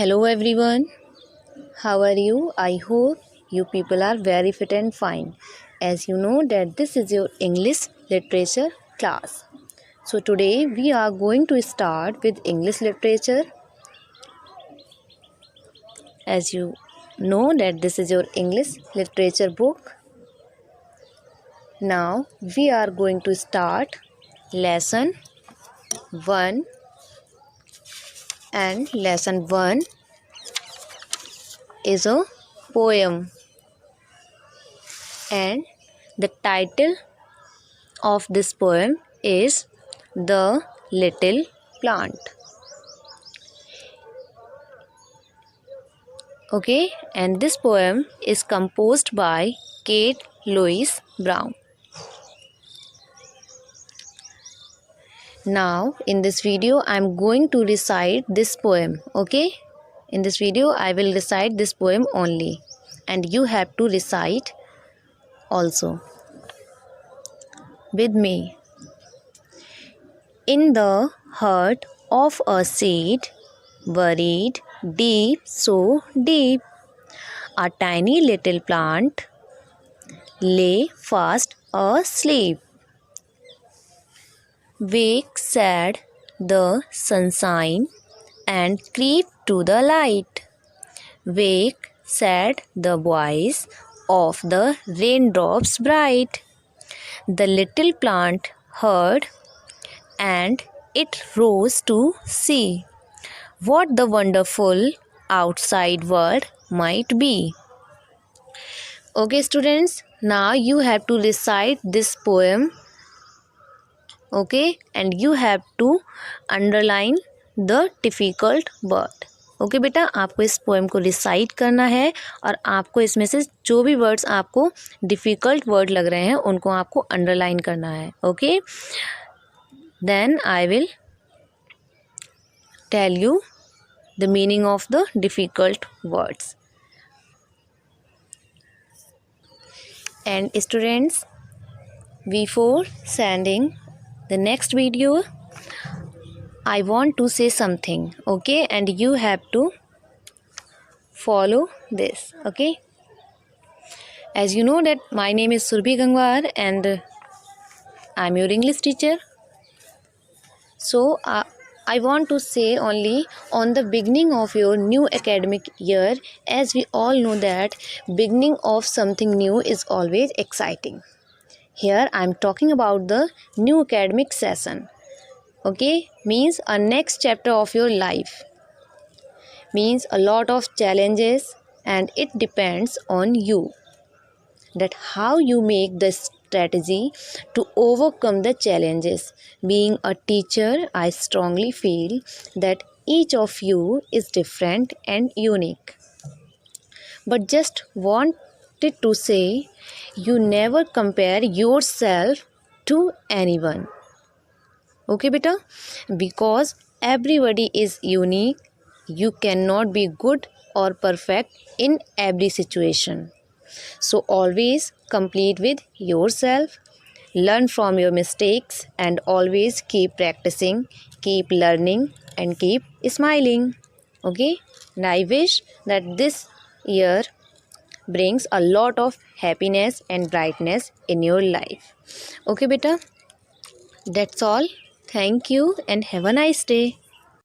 Hello everyone, how are you? I hope you people are very fit and fine. As you know that this is your English literature class. So today we are going to start with English literature. As you know that this is your English literature book. Now we are going to start lesson 1, and lesson 1 is a poem, and the title of this poem is The Little Plant. Okay, and this poem is composed by Kate Louise Brown. Now in this video I am going to recite this poem. Okay, in this video I will recite this poem only, and you have to recite also with me. In the heart of a seed, buried deep, so deep, a tiny little plant lay fast asleep. Wake, said the sunshine, and creep to the light. Wake, said the voice of the raindrops bright. The little plant heard, and it rose to see what the wonderful outside world might be. Okay students, now you have to recite this poem. Okay, and you have to underline the difficult word. Okay बेटा, आपको इस poem को recite करना है और आपको इसमें से जो भी वर्ड्स आपको डिफ़िकल्ट वर्ड लग रहे हैं उनको आपको अंडरलाइन करना है. Okay, then I will tell you the meaning of the difficult words. And students, before sending the next video, I want to say something, okay, and you have to follow this. Okay, as you know that my name is Surbhi Gangwar and I'm your English teacher. So I want to say only on the beginning of your new academic year, as we all know that beginning of something new is always exciting. Here I am talking about the new academic session. Okay, means a next chapter of your life, means a lot of challenges, and it depends on you that how you make the strategy to overcome the challenges. Being a teacher, I strongly feel that each of you is different and unique. But just wanted to say, you never compare yourself to anyone. Okay beta, because everybody is unique. You cannot be good or perfect in every situation. So always complete with yourself, learn from your mistakes, and always keep practicing, keep learning, and keep smiling. Okay, and I wish that this year brings a lot of happiness and brightness in your life. Okay beta, that's all. Thank you and have a nice day.